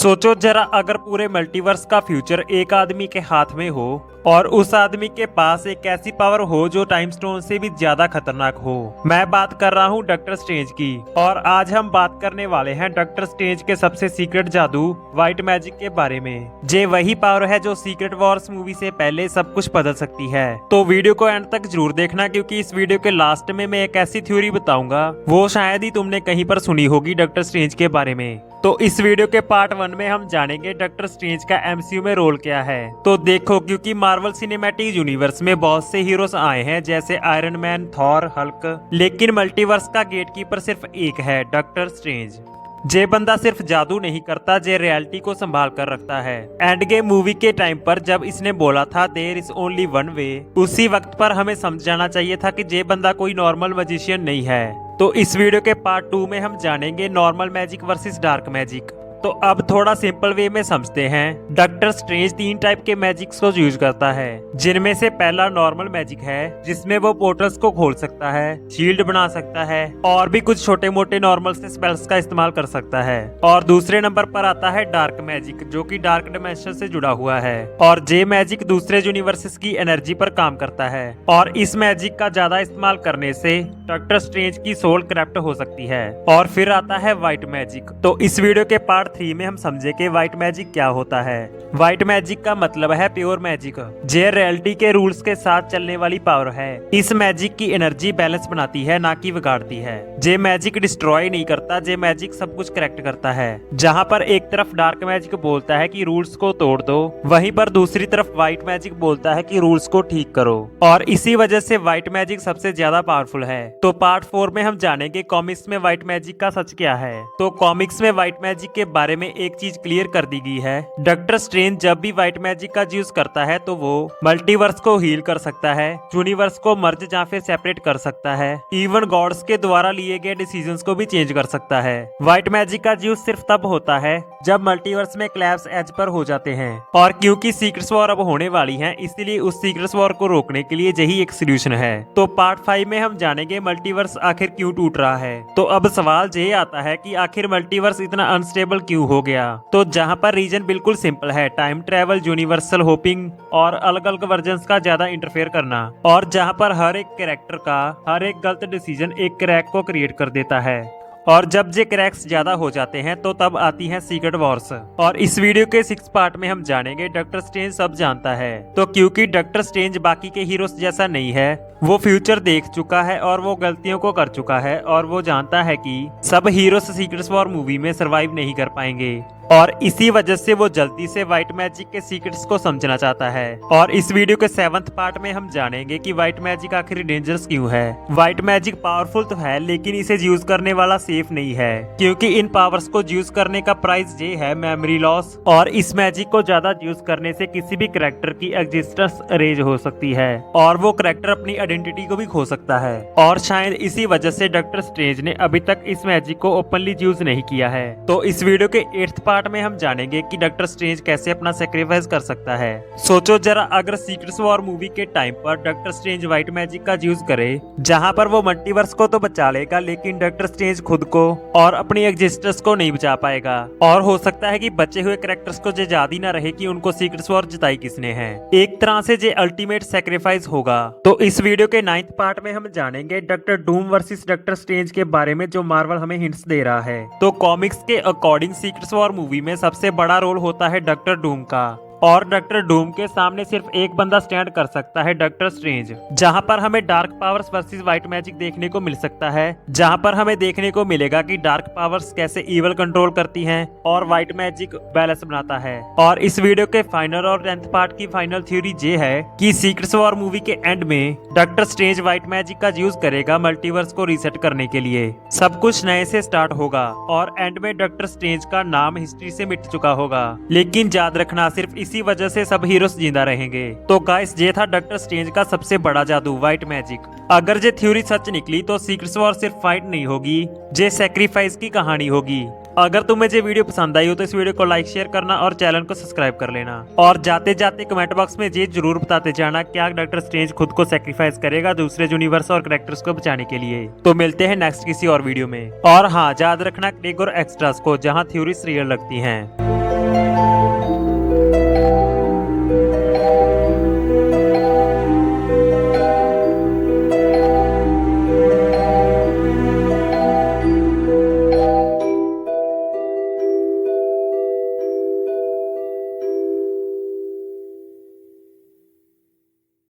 सोचो जरा, अगर पूरे मल्टीवर्स का फ्यूचर एक आदमी के हाथ में हो और उस आदमी के पास एक ऐसी पावर हो जो टाइम स्टोन से भी ज्यादा खतरनाक हो। मैं बात कर रहा हूँ डॉक्टर स्ट्रेंज की। और आज हम बात करने वाले हैं डॉक्टर स्ट्रेंज के सबसे सीक्रेट जादू व्हाइट मैजिक के बारे में। ये वही पावर है जो सीक्रेट वॉर्स मूवी से पहले सब कुछ बदल सकती है। तो वीडियो को एंड तक जरूर देखना, क्योंकि इस वीडियो के लास्ट में मैं एक ऐसी थ्योरी बताऊंगा वो शायद ही तुमने कहीं पर सुनी होगी डॉक्टर स्ट्रेंज के बारे में। तो इस वीडियो के पार्ट 1 में हम जानेंगे डॉक्टर स्ट्रेंज का एमसीयू में रोल क्या है। तो देखो, क्योंकि मार्वल सिनेमैटिक यूनिवर्स में बहुत से हीरोज आए हैं जैसे आयरन मैन, थॉर, हल्क, लेकिन मल्टीवर्स का गेटकीपर सिर्फ एक है, डॉक्टर स्ट्रेंज। जे बंदा सिर्फ जादू नहीं करता, जे रियलिटी को संभाल कर रखता है। एंड गेम मूवी के टाइम पर जब इसने बोला था there is only one way, उसी वक्त पर हमें समझ जाना चाहिए था कि जे बंदा कोई नॉर्मल मैजिशियन नहीं है। तो इस वीडियो के पार्ट 2 में हम जानेंगे normal magic versus dark magic. तो अब थोड़ा सिंपल वे में समझते हैं। डॉक्टर स्ट्रेंज 3 टाइप के मैजिक्स को यूज करता है, जिनमें से पहला नॉर्मल मैजिक है, जिसमें वो पोर्टल्स को खोल सकता है, शील्ड बना सकता है और भी कुछ छोटे मोटे नॉर्मल से स्पेल्स का इस्तेमाल कर सकता है। और दूसरे नंबर पर आता है डार्क मैजिक, जो कि डार्क डिमेंशन से जुड़ा हुआ है। और जे मैजिक दूसरे यूनिवर्सेस की एनर्जी पर काम करता है, और इस मैजिक का ज्यादा इस्तेमाल करने से डॉक्टर स्ट्रेंज की सोल करप्ट हो सकती है। और फिर आता है व्हाइट मैजिक। तो इस वीडियो के पार्ट 3 में हम समझे कि व्हाइट मैजिक क्या होता है। व्हाइट मैजिक का मतलब है प्योर मैजिक, जे रियलिटी के रूल्स के साथ चलने वाली पावर है। इस मैजिक की एनर्जी बैलेंस बनाती है, ना कि बिगाड़ती है। जे मैजिक डिस्ट्रॉय नहीं करता, जे मैजिक सब कुछ करेक्ट करता है। जहाँ पर एक तरफ डार्क मैजिक बोलता है कि रूल्स को तोड़ दो, वहीं पर दूसरी तरफ व्हाइट मैजिक बोलता है कि रूल्स को ठीक करो। और इसी वजह से व्हाइट मैजिक सबसे ज्यादा पावरफुल है। तो पार्ट 4 में हम जानेंगे कॉमिक्स में व्हाइट मैजिक का सच क्या है। तो कॉमिक्स में व्हाइट मैजिक के बारे में एक चीज क्लियर कर दी गई है, डॉक्टर स्ट्रेंज जब भी व्हाइट मैजिक का यूज करता है तो वो मल्टीवर्स को हील कर सकता है, यूनिवर्स को मर्ज या फिर सेपरेट कर सकता है, इवन गॉड्स के द्वारा लिए गए डिसीजंस को भी चेंज कर सकता है। व्हाइट मैजिक का यूज सिर्फ तब होता है जब मल्टीवर्स में क्लैप्स एज पर हो जाते हैं। और क्योंकि सीक्रेट्स वॉर अब होने वाली है, इसलिए उस सीक्रेट्स वॉर को रोकने के लिए यही एक सोल्यूशन है। तो पार्ट 5 में हम जानेंगे मल्टीवर्स आखिर क्यों टूट रहा है। तो अब सवाल ये आता है कि आखिर मल्टीवर्स इतना अनस्टेबल क्यों हो गया। तो जहाँ पर रीजन बिल्कुल सिंपल है, टाइम ट्रेवल, यूनिवर्सल होपिंग और अलग अलग वर्जन्स का ज्यादा इंटरफेयर करना। और जहाँ पर हर एक कैरेक्टर का हर एक गलत डिसीजन एक क्रैक को क्रिएट कर देता है। और जब ये क्रैक्स ज्यादा हो जाते हैं तो तब आती है सीक्रेट वॉर्स। और इस वीडियो के 6 पार्ट में हम जानेंगे डॉक्टर स्ट्रेंज सब जानता है। तो क्योंकि डॉक्टर स्ट्रेंज बाकी के हीरोज जैसा नहीं है, वो फ्यूचर देख चुका है और वो गलतियों को कर चुका है, और वो जानता है कि सब हीरोज सीक्रेट वॉर मूवी में सरवाइव नहीं कर पाएंगे। और इसी वजह से वो जल्दी से व्हाइट मैजिक के सीक्रेट्स को समझना चाहता है। और इस वीडियो के 7th पार्ट में हम जानेंगे कि व्हाइट मैजिक आखिर डेंजरस क्यों है। व्हाइट मैजिक पावरफुल तो है, लेकिन इसे यूज करने वाला सेफ नहीं है, क्योंकि इन पावर्स को यूज करने का प्राइस ये है मेमोरी लॉस। और इस मैजिक को ज्यादा यूज करने से किसी भी कैरेक्टर की एग्जिस्टेंस अरेज हो सकती है, और वो कैरेक्टर अपनी आइडेंटिटी को भी खो सकता है। और शायद इसी वजह से डॉक्टर स्ट्रेंज ने अभी तक इस मैजिक को ओपनली यूज नहीं किया है। तो इस वीडियो के 8th पार्ट में हम जानेंगे कि डॉक्टर स्ट्रेंज कैसे अपना सैक्रिफाइस कर सकता है। सोचो जरा, अगर सीक्रेट्स वॉर मूवी के टाइम पर डॉक्टर स्ट्रेंज व्हाइट मैजिक का यूज करे, जहां पर वो मल्टीवर्स को तो बचा लेगा, लेकिन डॉक्टर स्ट्रेंज खुद को और अपनी एग्जिस्टेंस को नहीं बचा पाएगा। और हो सकता है कि बचे हुए कैरेक्टर्स को ये याद ही ना रहे कि उनको सीक्रेट्स वॉर जिताई किसने है। एक तरह से ये अल्टीमेट सैक्रिफाइस होगा। तो इस वीडियो के 9th पार्ट में हम जानेंगे doctor Doom versus doctor strange के बारे में, जो मार्वल हमें हिंट्स दे रहा है। तो कॉमिक्स के अकॉर्डिंग सीक्रेट्स वॉर मूवी में सबसे बड़ा रोल होता है डॉक्टर डूम का, और डॉक्टर डूम के सामने सिर्फ एक बंदा स्टैंड कर सकता है, डॉक्टर स्ट्रेंज। जहां पर हमें dark powers versus white magic देखने को मिल सकता है, जहां पर हमें देखने को मिलेगा कि डार्क पावर्स कैसे इवल कंट्रोल करती हैं और व्हाइट मैजिक बैलेंस बनाता है। और इस वीडियो के फाइनल और 10th पार्ट की फाइनल थ्योरी ये है कि सीक्रेट्स वॉर मूवी के एंड में डॉक्टर स्ट्रेंज व्हाइट मैजिक का यूज करेगा मल्टीवर्स को रीसेट करने के लिए। सब कुछ नए से स्टार्ट होगा और एंड में डॉक्टर स्ट्रेंज का नाम हिस्ट्री से मिट चुका होगा। लेकिन याद रखना, सिर्फ इसी वजह से सब हीरोज जिंदा रहेंगे। तो गाइस ये था डॉक्टर स्ट्रेंज का सबसे बड़ा जादू, व्हाइट मैजिक। अगर ये थ्योरी सच निकली तो सीक्रेट वॉर सिर्फ फाइट नहीं होगी, ये सैक्रिफाइस की कहानी होगी। अगर तुम्हें ये वीडियो पसंद आई हो तो इस वीडियो को लाइक शेयर करना और चैनल को सब्सक्राइब कर लेना। और जाते जाते कमेंट बॉक्स में ये जरूर बताते जाना क्या डॉक्टर स्ट्रेंज खुद को सैक्रिफाइस करेगा दूसरे यूनिवर्स और कैरेक्टर्स को बचाने के लिए। तो मिलते हैं नेक्स्ट किसी और वीडियो में। और हाँ, याद रखना क्लिक और एक्स्ट्रास को, जहाँ थ्योरीज रियल लगती हैं।